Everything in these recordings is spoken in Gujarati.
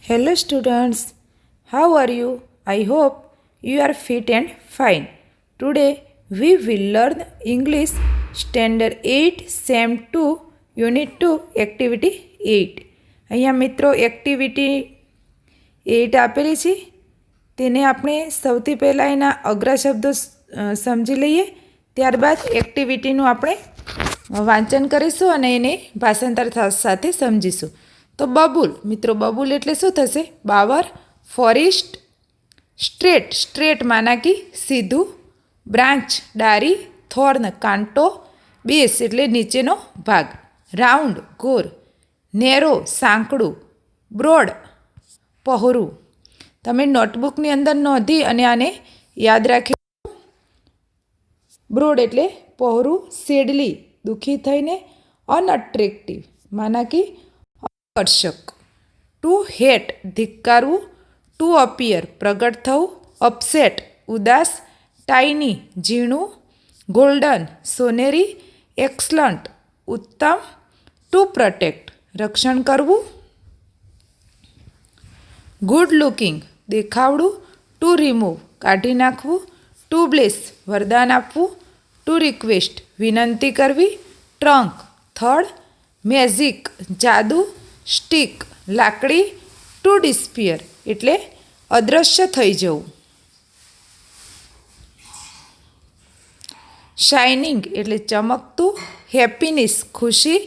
Hello students, how are you? I hope you are fit and fine. Today we will learn English Standard 8 Sem 2 Unit 2 Activity 8. અહીંયા મિત્રો એક્ટિવિટી 8 આપેલી છે તેને આપણે સૌથી પહેલાં એના અઘરા શબ્દો સમજી લઈએ, ત્યારબાદ એક્ટિવિટીનું આપણે વાંચન કરીશું અને એને ભાષાંતર સાથે સમજીશું. તો બબૂલ મિત્રો, બબૂલ એટલે શું થશે? બાવર. ફોરેસ્ટ. સ્ટ્રેટ, સ્ટ્રેટ માના કે સીધું. બ્રાન્ચ ડારી. થોર્ન કાંટો. બેસ એટલે નીચેનો ભાગ. રાઉન્ડ ગોળ. નેરો સાંકડું. બ્રોડ પહોળું. તમે નોટબુકની અંદર નોંધી અને આને યાદ રાખી. બ્રોડ એટલે પહોળું. સેડલી દુઃખી થઈને. અનઅટ્રેક્ટિવ માના કે આકર્ષક. ટુ હેટ ધિક્કારવું. ટુ અપિયર પ્રગટ થવું. અપસેટ ઉદાસ. ટાઇની ઝીણું. ગોલ્ડન સોનેરી. એક્સલન્ટ ઉત્તમ. ટુ પ્રોટેક્ટ રક્ષણ કરવું. ગુડ લુકિંગ દેખાવડું. ટુ રિમૂવ કાઢી નાખવું. ટુ બ્લેસ વરદાન આપવું. ટુ રિક્વેસ્ટ વિનંતી કરવી. ટ્રંક થડ. મેજિક જાદુ. સ્ટીક લાકડી. ટુ ડિસ્પિયર એટલે અદૃશ્ય થઈ જવું. શાઇનિંગ એટલે ચમકતું. હેપીનેસ ખુશી.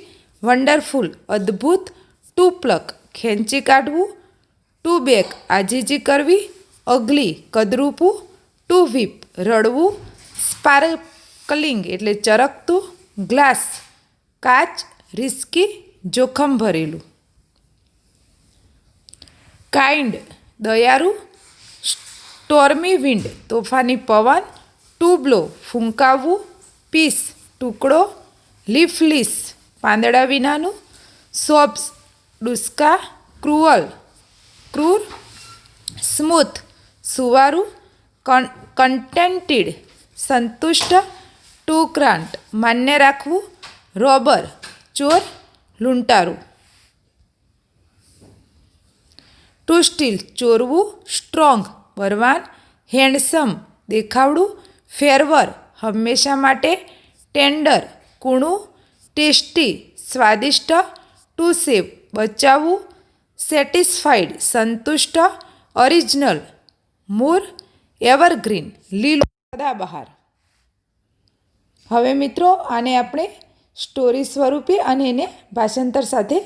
વન્ડરફુલ અદ્ભુત. ટુ પ્લક ખેંચી કાઢવું. ટુ બેક આજીજી કરવી. અગલી કદરૂપું. ટુ વીપ રડવું. સ્પાર્કલિંગ એટલે ચરકતું. ગ્લાસ કાચ. રિસ્કી જોખમ ભરેલું. કાઇન્ડ દયાળુ. સ્ટોર્મી વિન્ડ તોફાની પવન. Two blow ફૂંકાવવું. પીસ ટુકડો. લીફલીસ પાંદડા વિનાનું. સોબ્સ ડુસકા. ક્રુઅલ ક્રૂર. સ્મૂથ સુવારું. કન્ટેન્ટેડ સંતુષ્ટ. ટુ ગ્રાન્ટ માન્ય રાખવું. રોબર ચોર લૂંટારું. ટુ સ્ટીલ ચોરવું. સ્ટ્રોંગ બળવાન. હેન્ડસમ દેખાવડું. ફેરવર હંમેશા માટે. ટેન્ડર કૂણું. ટેસ્ટી સ્વાદિષ્ટ. ટુ સેવ બચાવવું. સેટિસ્ફાઈડ સંતુષ્ટ. ઓરિજિનલ મૂળ. એવરગ્રીન લીલું સદાબહાર. હવે મિત્રો આને આપણે સ્ટોરી સ્વરૂપે અને એને ભાષાંતર સાથે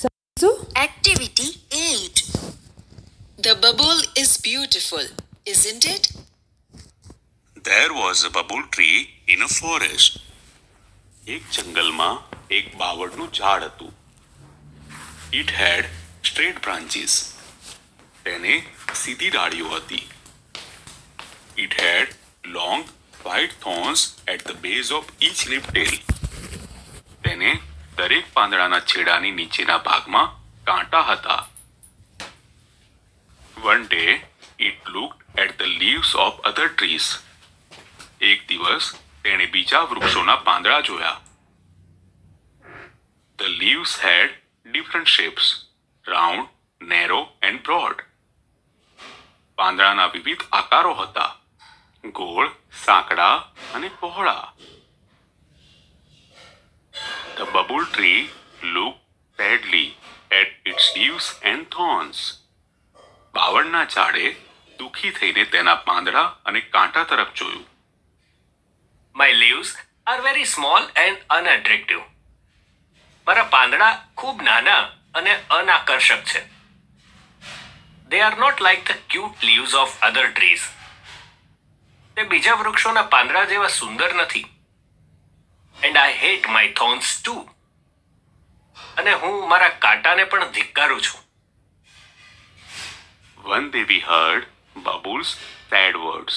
સમજીશું. Activity 8. The bubble is beautiful, isn't it? There was a bubble tree in a forest. એક જંગલમાં એક બાવળનું ઝાડ હતું. It had straight branches. તેને સીધી ડાળીઓ હતી. It had long white thorns at the base of each leaf tail. તેને દરેક પાંદડાના છેડાની નીચેના ભાગમાં કાંટા હતા. One day it looked at the leaves of other trees. એક દિવસ તેણે બીજા વૃક્ષોના પાંદડા જોયા. The leaves had different shapes, round, narrow and broad. પાંદડાના વિવિધ આકારો હતા. ગોળ, સાંકડા અને પહોળા. The bubble tree looked sadly at its leaves and thorns. બાવળના ઝાડે દુઃખી થઈને તેના પાંદડા અને કાંટા તરફ જોયું. My leaves are very small and unattractive. મારા પાંદડા ખૂબ નાના અને અનાકર્ષક છે. They are not like the cute leaves of other trees. તે બીજા વૃક્ષોના પાંદડા જેવા સુંદર નથી. And I hate my thorns too. અને હું મારા કાંટાને પણ ધિક્કારું છું. One day we heard Bubbles' sad words.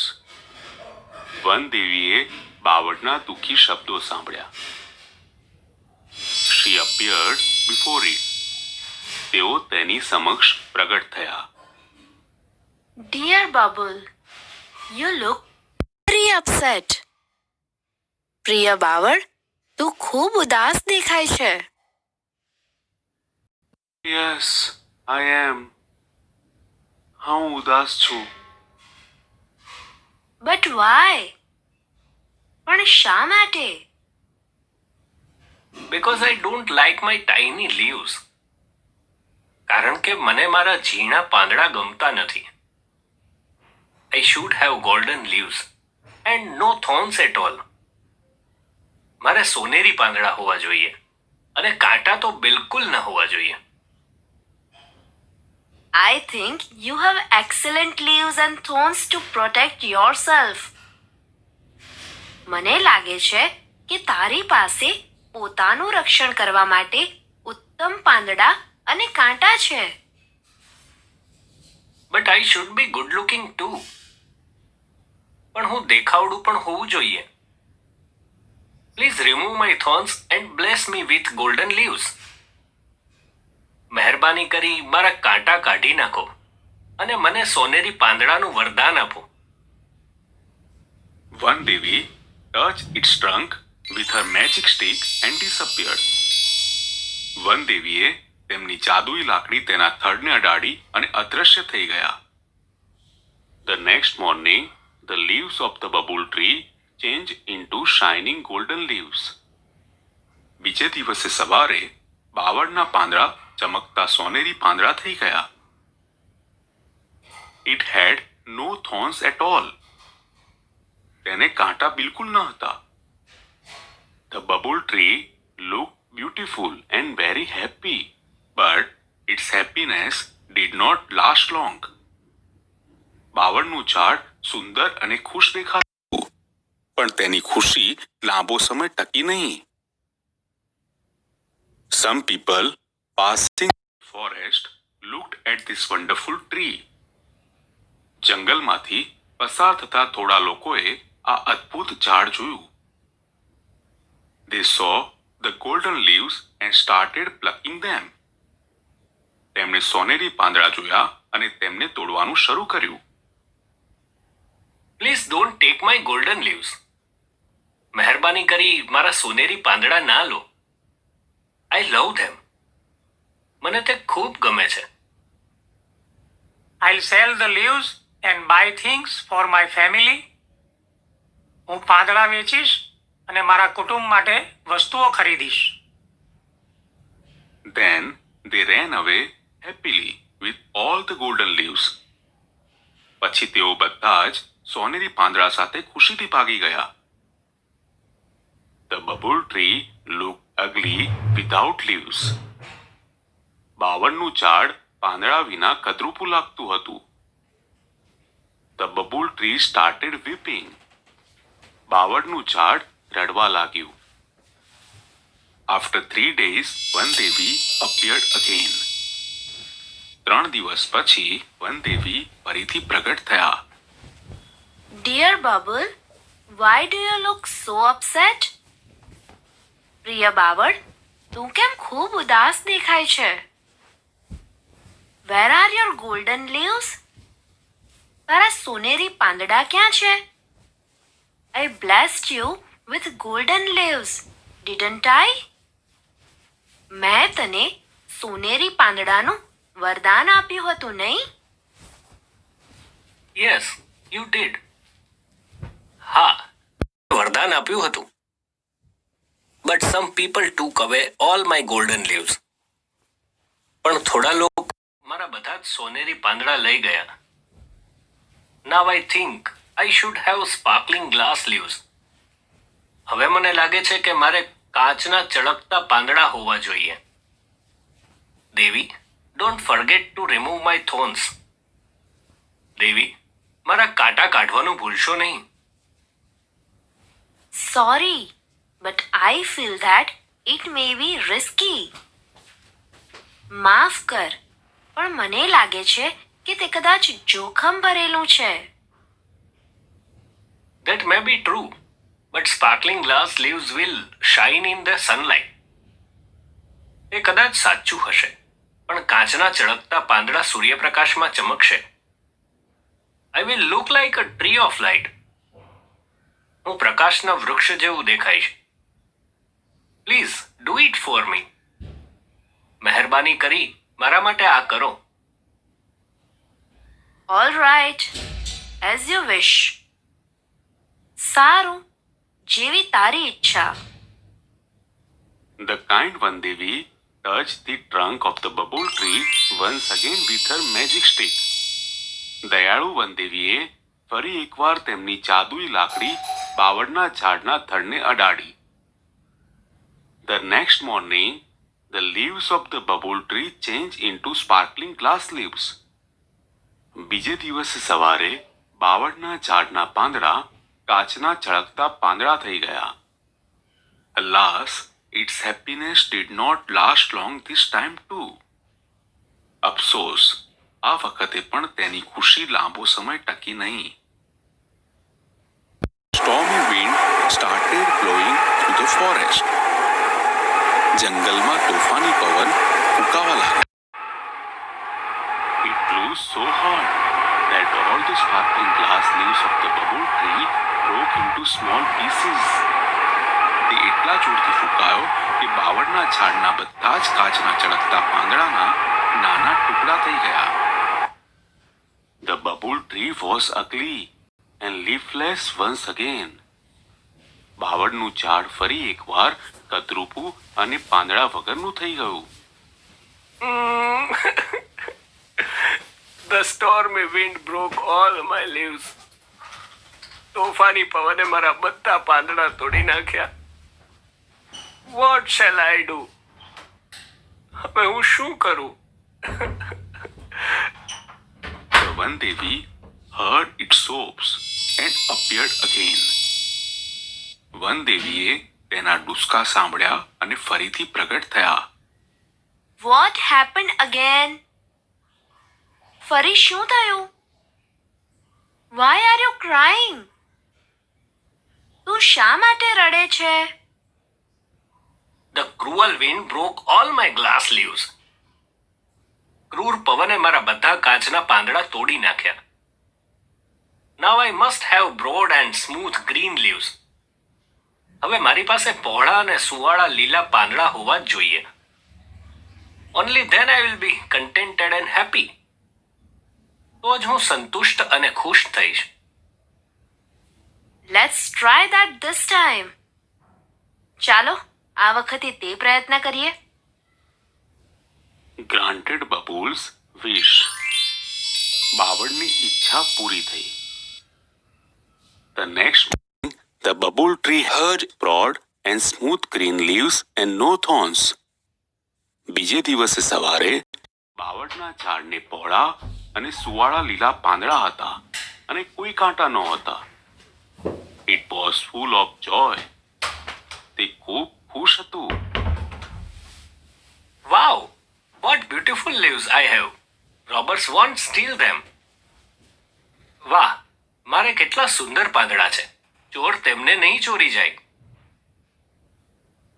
વનદેવીએ બાવળના દુઃખી શબ્દો સાંભળ્યા. She appeared before it. તેઓ તેની સમક્ષ પ્રગટ થયા. Dear Bubble, you look very upset. પ્રિય બાવળ, તું ખૂબ ઉદાસ દેખાય છે. Yes, I am. હા, હું ઉદાસ છું. But Y? પણ શા માટે? Because I don't like my tiny leaves. કારણ કે મને મારા ઝીણા પાંદડા ગમતા નથી. I should have golden leaves and no thorns at all. મારે સોનેરી પાંદડા હોવા જોઈએ અને કાંટા તો બિલકુલ ન હોવા જોઈએ. I think you have excellent leaves and thorns to protect yourself. મને લાગે છે કે તારી પાસે પોતાનું રક્ષણ કરવા માટે ઉત્તમ પાંદડા અને કાંટા છે. But I should be good looking too. પણ હું દેખાવડું પણ હોવું જોઈએ. Please remove my thorns and bless me with golden leaves. મહેરબાની કરી મારા કાંટા કાઢી નાખો અને મને સોનેરી પાંદડાનું વરદાન આપો. One Devi touched its trunk with her magic stick and disappeared. વન દેવીએ તેમની જાદુઈ લાકડી તેના થડને અડાડી અને અદૃશ્ય થઈ ગયા. The next morning, the leaves of the bubble tree changed into shining golden leaves. બીજે દિવસે સવારે બાવળના પાંદડા ચમકતા સોનેરી પાંદડા થઈ ગયા. It had no thorns at all. તેને કાંટા બિલકુલ ન હતા. The bubble tree looked beautiful and very happy, but its happiness did not last long. બાવળનું ઝાડ સુંદર અને ખુશ દેખાતું, પણ તેની ખુશી લાંબો સમય ટકી નહીં. Some people passing the forest looked at this wonderful tree. જંગલમાંથી પસાર થતા થોડા લોકોએ આ અદ્ભુત ઝાડ જોયું. They saw the golden leaves and started plucking them. તેમણે સોનેરી પાંદડા જોયા અને તેમને તોડવાનું શરૂ કર્યું. Please don't take my golden leaves. મહેરબાની કરી મારા સોનેરી પાંદડા ના લો. આઈ લવ ધેમ. મને તે ખૂબ ગમે છે. I'll sell the leaves and buy things for my family. હું પાંદડા વેચીશ અને મારા કુટુંબ માટે વસ્તુઓ ખરીદીશ. Then they ran away happily with all the golden leaves. પછી તેઓ બધા જ સોનેરી પાંદડા સાથે ખુશીથી ભાગી ગયા. The bubble tree looked ugly without leaves. બાવળનું ઝાડ પાંદડા વિના કદરૂપું લાગતું હતું. The bubble tree started weeping. બાવળનું ઝાડ રડવા લાગ્યું. After 3 days, One Devi appeared again. 3 દિવસ પછી વન દેવી ફરીથી પ્રગટ થયા. Dear Bubble, why do you look so upset? પ્રિય બાવળ, તું કેમ ખૂબ ઉદાસ દેખાય છે? Where are your golden leaves? તારા સોનેરી પાંદડા ક્યાં છે? I blessed you with golden leaves, didn't I? મેં તને સોનેરી પાંદડાનું વરદાન આપ્યું હતું, નહીં? Yes you did. હા, વરદાન આપ્યું હતું. બટ સમ પીપલ ટુક અવે ઓલ માય ગોલ્ડન લીવ્સ. પણ થોડા લોકો મારા બધા જ સોનેરી પાંદડા લઈ ગયા. Now I think I should have sparkling glass leaves. હવે મને લાગે છે કે મારે કાચના ચળકતા પાંદડા હોવા જોઈએ. દેવી, don't forget to remove my thorns. દેવી, મારા કાંટા કાઢવાનું ભૂલશો નહીં. Sorry, but I feel that it may be risky. માફ કર, પણ મને લાગે છે કે તે કદાચ જોખમ ભરેલું છે. That may be true, but sparkling glass leaves will shine in the sunlight. એ કદાચ સાચું હશે, પણ કાચના ચળકતા પાંદડા સૂર્યપ્રકાશમાં ચમકશે. I will look like a tree of light. હું પ્રકાશના વૃક્ષ જેવું દેખાઈશ. Please do it for me. મહેરબાની કરી મારા માટે આ કરો. All right, as you wish. સારું, જેવી તારી ઈચ્છા. The kind Vandevi touched the trunk of the bubble tree once again with her magic stick. દયાળુ વનદેવીએ ફરી એકવાર તેમની જાદુઈ લાકડી બાવળના ઝાડના થડને અડાડી. The next morning, the leaves of the bubble tree changed into sparkling glass leaves. બીજે દિવસે સવારે બાવળના ઝાડના પાંદડા કાચના ચળકતા પાંદડા થઈ ગયા. Alas, its happiness did not last long this time too. અફસોસ, આ વખતે પણ તેની ખુશી લાંબો સમય ટકી નહીં. Stormy wind started blowing through the forest. જંગલમાં તોફાની પવન ફૂંકાવા લાગ્યા. It blew so hard that all the sparkling glass leaves of the bubble tree broke into small pieces. તે એટલા જોરથી ફૂંકાયો કે બાવળના ઝાડના બધા જ કાચના ચળકતા પાંદડાના નાના ટુકડા થઈ ગયા. The bubble tree was ugly and leafless once again. બાવળનું ઝાડ ફરી એકવાર કદરૂપું અને પાંદડા વગરનું થઈ ગયું. The stormy wind broke all my leaves. તોફાની પવને મારા બધા પાંદડા તોડી નાખ્યા. What shall I do? હવે હું શું કરું? The Vandevi heard its sobs and appeared again. વનદેવીએ તેના ડુસકા સાંભળ્યા અને ફરીથી પ્રગટ થયા. What happened again? ફરી શું થયું? Why are you crying? તું શા માટે રડે છે? The cruel wind broke all my glass leaves. ક્રૂર પવને મારા બધા કાચના પાંદડા તોડી નાખ્યા. Now I must have broad and smooth green leaves. હવે મારી પાસે પહોળા અને સુવાળા લીલા પાંદડા હોવા જ જોઈએ. Only then I will be contented and happy. તો જ હું સંતુષ્ટ અને ખુશ થઈશ. Let's try that this time. ચાલો, આ વખતે તે પ્રયત્ન કરીએ. Granted Babul's wish. બાવળની ઈચ્છા પૂરી થઈ. The next morning, the bubble tree had broad and smooth green leaves and no thorns. બીજે દિવસે સવારે બાવળના ઝાડને પહોળા અને સુવાળા લીલા પાંદડા હતા અને કોઈ કાંટા નહોતા. It was full of joy. તે ખૂબ ખુશ હતું. Wow! What beautiful leaves I have. Robbers won't steal them. વાહ, મારે કેટલા સુંદર પાંદડા છે. ચોર તેમને નહીં ચોરી જાય.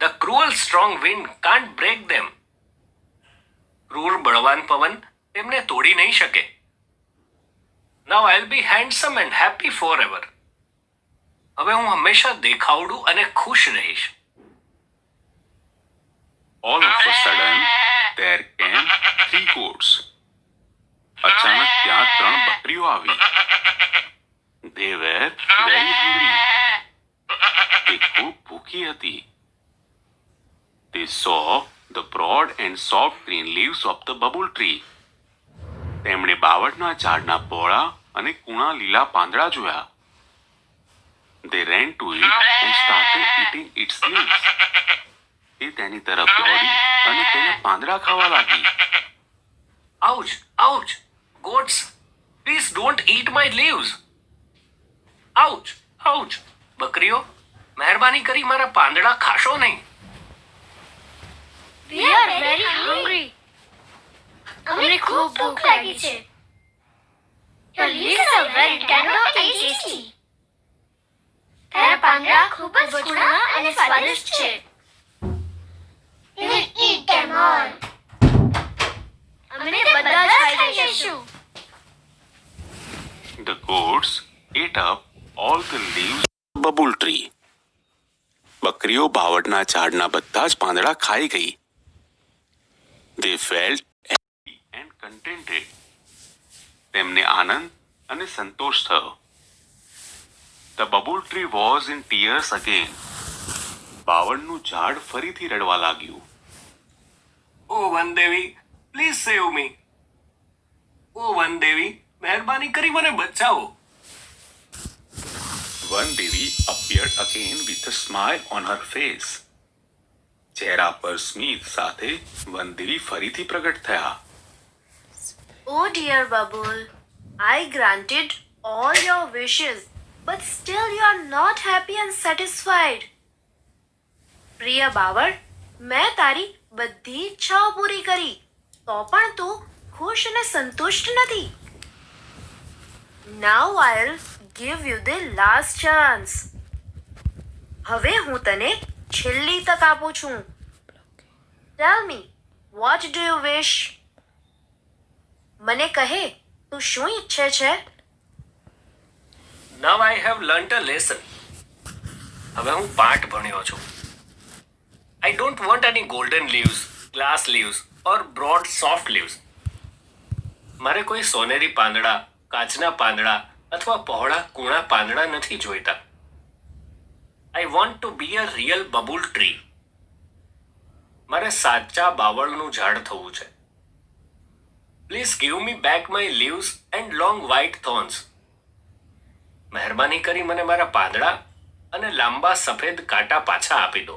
The cruel strong wind can't break them. ક્રૂર બળવાન પવન તેમને તોડી નહીં શકે. Now I'll be handsome and happy forever. હવે હું હંમેશા દેખાવડું અને ખુશ રહીશ. All of a sudden, there came 3 goats. અચાનક ત્યાં 3 બકરીઓ આવી. They were very hungry. તે ખૂબ ભૂખી હતી. They saw the broad and soft green leaves of the bubble tree. તેમણે બાવળના ઝાડના પહોળા અને કૂણા લીલા પાંદડા જોયા. They ran to it and started eating its leaves. તે તેની તરફ દોડી અને તેને પાંદડા ખાવા લાગી. Ouch! Ouch! Goats, please don't eat my leaves. Ouch! Ouch! બકરીઓ, મહેરબાની કરી મારા પાંદડા ખાશો નહીં. We are very hungry. અમને ખૂબ ભૂખ લાગી છે. Your leaves are very tender and tasty. તારા પાંદડા ખૂબ જ કુણા અને સ્વાદિષ્ટ છે. We will eat them all. અમે બધા જ ખાઈ જઈશું. The goats ate up all the leaves of the bubble tree. બકરીઓ બાવળના ઝાડના બધા જ પાંદડા ખાઈ ગઈ. They felt happy and contented. તેમને આનંદ અને સંતોષ થયો. The bubble tree was in tears again. બાવળનું ઝાડ ફરીથી રડવા લાગ્યું. ઓ વનદેવી, પ્લીઝ સેવ મી. ઓ વનદેવી, મહેરબાની કરી મને બચાવો. વનદેવી appeared again with a smile on her face. ચહેરા પર સ્મિત સાથે વનદેવી ફરીથી પ્રગટ થયા. Oh dear Bubble, I granted all your wishes, but still you are not happy and satisfied. પ્રિય બાવળ, મેં તારી બધી ઈચ્છાઓ પૂરી કરી, તો પણ તું ખુશ અને સંતુષ્ટ નથી. Now I'll give you the last chance. હવે હું તને છેલ્લી તક આપું છું. Tell me, what do you wish? મને કહે, તું શું ઈચ્છે છે? Now I have learnt a lesson. હવે હું પાઠ ભણ્યો છું. I don't want any golden leaves, glass leaves or broad soft leaves. મારે કોઈ સોનેરી પાંદડા, કાચના પાંદડા અથવા પહોળા કૂણા પાંદડા નથી જોઈતા. I want to be a real bubble tree. મારે સાચા બાવળનું ઝાડ થવું છે. Please give me back my leaves and long white thorns. મહેરબાની કરી મને મારા પાંદડા અને લાંબા સફેદ કાંટા પાછા આપી દો.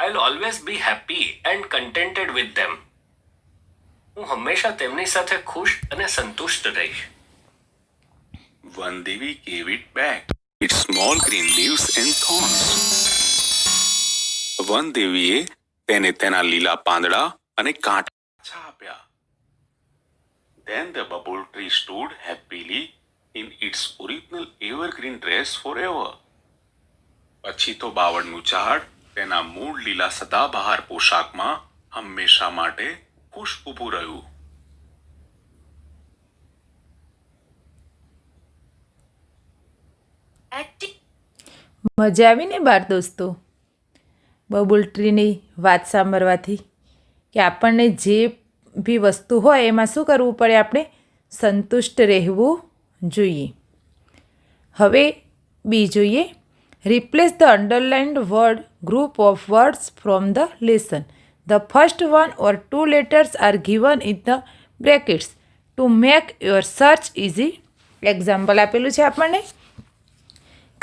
I'll always be happy and contented with them. હું હંમેશા તેમની સાથે ખુશ અને સંતુષ્ટ રહીશ. વનદેવી gave it back its small green leaves and thorns. વનદેવીએ તેને તેના લીલા પાંદડા અને કાંટા પાછા આપ્યા. Then the bubble tree stood happily in its original evergreen dress forever. પછી તો બાવળનું ઝાડ તેના મૂળ લીલા સદાબહાર પોશાકમાં હંમેશા માટે ખુશ ઊભું રહ્યું. Acting મજા આવીને બાર દોસ્તો બબુલ ટ્રીની વાત સાંભળવાથી કે આપણને જે બી વસ્તુ હોય એમાં શું કરવું પડે, આપણે સંતુષ્ટ રહેવું જોઈએ. હવે બી જોઈએ. Replace the underlined word group of words from the lesson. The first one or two letters are given in the brackets to make your search easy. Example આપેલું છે આપણને.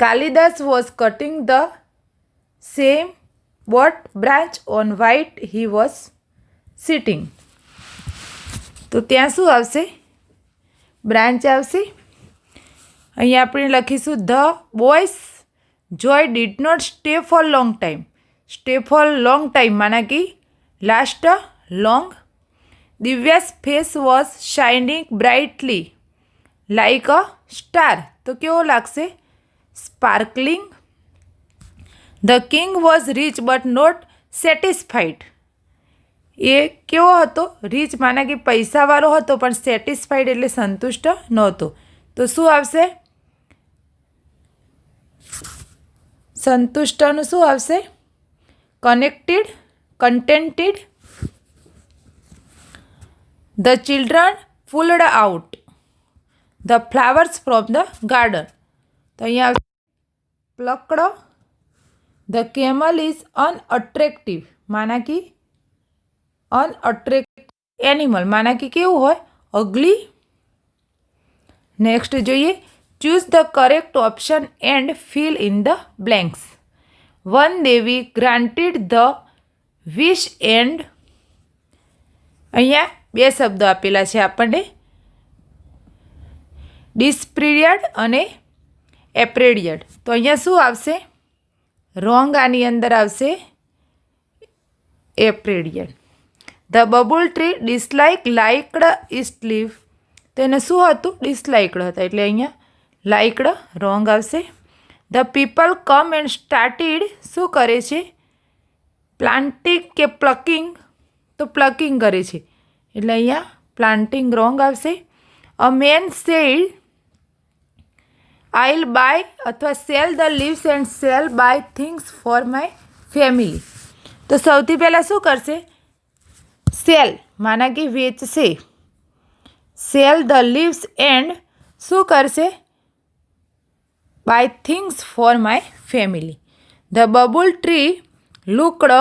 Kalidas was cutting the same what branch on white he was sitting. તો ત્યાં શું આવશે? બ્રાન્ચ આવશે. અહીંયા આપણે લખીશું the boys Joy did not stay for long time. Stay for long time माना कि last long. Divya's face was shining brightly like a star. तो કેવો લાગશે? Sparkling. The king was rich but not satisfied. એ કેવો હતો? રીચ માના કે પૈસાવાળો હતો પણ સેટિસ્ફાઈડ એટલે સંતુષ્ટ નહોતો. તો શું આવશે? સંતુષ્ટનું શું આવશે? Connected, contented. The children pulled out the flowers from the garden. તો અહીંયા plucked. The camel is unattractive માના કે અનઅટ્રેક્ટિવ એનિમલ માના કે કેવું હોય? અગલી. નેક્સ્ટ જોઈએ. Choose the correct option and fill in the blanks. Vandevi granted the wish and અહીંયા બે શબ્દો આપેલા છે આપણને, ડિસ્પ્રિયડ અને એપ્રેડિયડ. તો અહીંયા શું આવશે? રોંગ આની અંદર આવશે એપ્રેડિયડ. ધ બબુલ ટ્રી લાઇકડ ઇસ્ટ લીવ. તો એને શું હતું? ડિસલાઇકડ હતા એટલે અહીંયા લાઇકડ રોંગ આવશે. The people come and started શું કરે છે? પ્લાન્ટિંગ કે પ્લકિંગ? તો પ્લકિંગ કરે છે એટલે અહીંયા પ્લાન્ટિંગ રોંગ આવશે. A man said I'll buy અથવા sell the leaves and sell buy things for my family. તો સૌથી પહેલાં શું કરશે? સેલ માના કે વેચશે. સેલ ધ લીવ્સ એન્ડ શું કરશે? Buy things for my family. The babul tree looked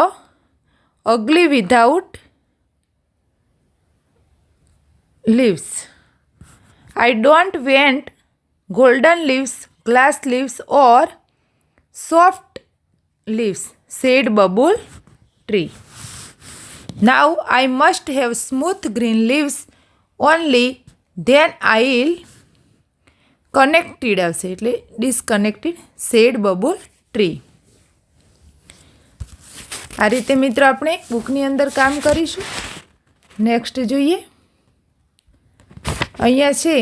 ugly without leaves. I don't want golden leaves, glass leaves or soft leaves, said Bubble Tree. Now I must have smooth green leaves only, then I'll connected આવશે એટલે disconnected, said Bubble Tree. આ રીતે મિત્રો આપણે બુકની અંદર કામ કરીશું. નેક્સ્ટ જોઈએ. અહીંયા છે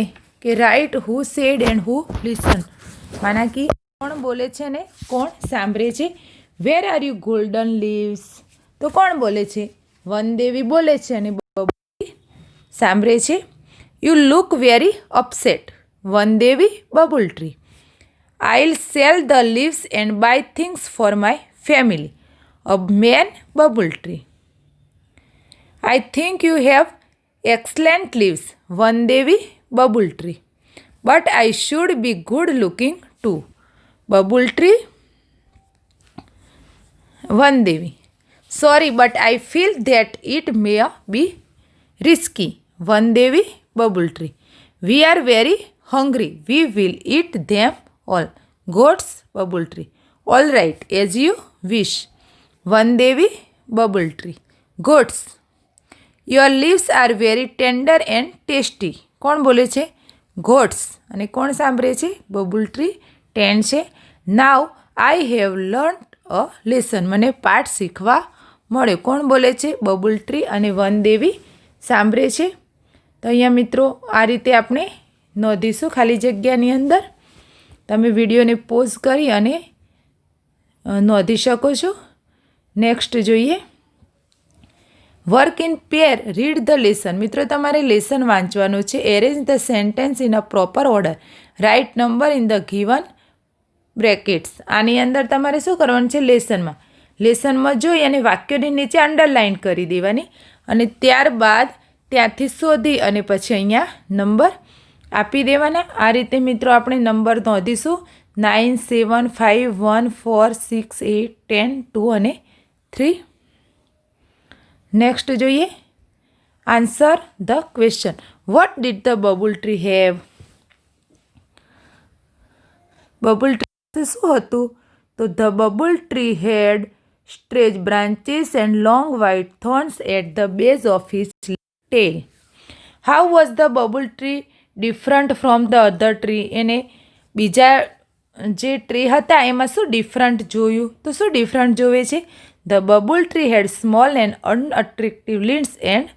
કે write who said and who listen, માના કે કોણ બોલે છે ને કોણ સાંભળે છે. Where are you golden leaves, તો કોણ બોલે છે? વનદેવી બોલે છે અને બબુલ સાંભળે છે. You look very upset, Vandevi babul tree. I'll sell the leaves and buy things for my family, a man babul tree. I think you have excellent leaves, Vandevi Bubble Tree. But I should be good looking too, Bubble Tree. Vandevi. Sorry, but I feel that it may be risky, Vandevi Bubble Tree. We are very hungry. We will eat them all, Goats Bubble Tree. All right, as you wish, Vandevi Bubble Tree. Goats. Your leaves are very tender and tasty, કોણ બોલે છે? ગોટ્સ. અને કોણ સાંભળે છે? બબુલ ટ્રી. 10 છે. Now I have learn a lesson, મને પાઠ શીખવા મળ્યો, કોણ બોલે છે? બબુલ ટ્રી. અને વનદેવી સાંભળે છે. તો અહીંયા મિત્રો આ રીતે આપણે નોંધીશું ખાલી જગ્યાની અંદર. તમે વિડીયોને પોઝ કરી અને નોંધી શકો છો. નેક્સ્ટ જોઈએ. Work in pair, read the lesson. મિત્રો તમારે લેસન વાંચવાનું છે. Arrange the sentence in a proper order, write number in the given brackets. આની અંદર તમારે શું કરવાનું છે? લેસનમાં જોઈ અને વાક્યોની નીચે અંડરલાઇન કરી દેવાની અને ત્યારબાદ ત્યાંથી શોધી અને પછી અહીંયા નંબર આપી દેવાના. આ રીતે મિત્રો આપણે નંબર નોંધીશું. 9, 7, 5, 1, 4, 6, 8, 10, 2 અને 3. નેક્સ્ટ જોઈએ. Answer the question. What did the babul tree have? Babul tree શું હતું? તો the babul tree had stretch branches and long white thorns at the base of his tail. How was the babul tree different from the other tree? એને બીજા જે ટ્રી હતા એમાં શું ડિફરન્ટ જોયું? તો શું ડિફરન્ટ જોવે છે? The bubble tree had small and unattractive leaves and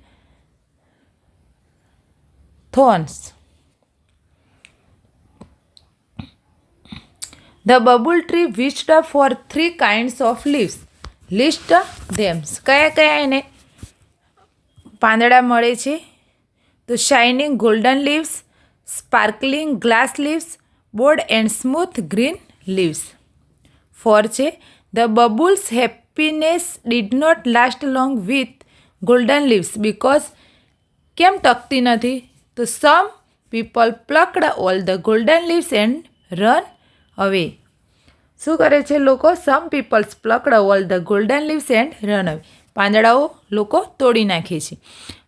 thorns. The bubble tree wished for 3 kinds of leaves. List them. કયા કયા એને પાંદડા મળે છે? તો shining golden leaves, sparkling glass leaves, bold and smooth green leaves. 4 છે. The bubbles happiness did not last long with golden leaves because કેમ ટકતી નથી? તો some people plucked all the golden leaves and run away. શું કરે છે લોકો? some people plucked all the golden leaves and run away. પાંદડાઓ લોકો તોડી નાખે છે.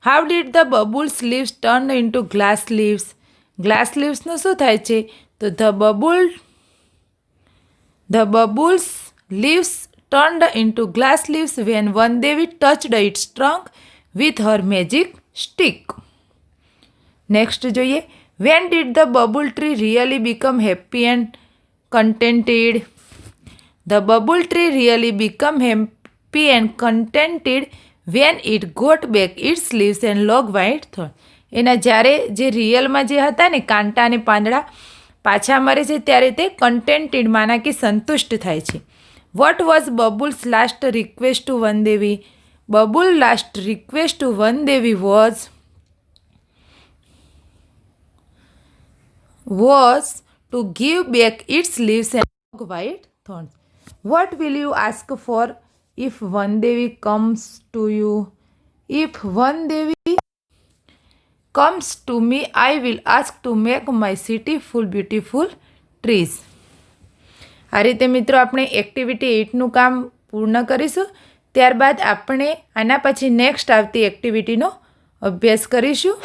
how did the bubbles leaves turn into glass leaves? Glass લીવ્સનું શું થાય છે? તો the bubbles leaves turned into glass leaves when Vandevi touched its trunk with her magic stick. Next જોઈએ. When did the bubble tree really become happy and contented? The bubble tree really became happy and contented when it got back its leaves and long white thorns. એના જ્યારે જે રિયલમાં જે હતા ને કાંટા અને પાંદડા પાછા મરે છે ત્યારે તે કન્ટેન્ટેડ માના કે સંતુષ્ટ થાય છે. What was Babul's last request to Vandevi? Babul's last request to Vandevi was to give back its leaves and white thorns. What will you ask for if Vandevi comes to you? If Vandevi comes to me, I will ask to make my city full beautiful trees. આ રીતે મિત્રો આપણે એક્ટિવિટી 8નું કામ પૂર્ણ કરીશું. ત્યારબાદ આપણે આના પછી નેક્સ્ટ આવતી એક્ટિવિટીનો અભ્યાસ કરીશું.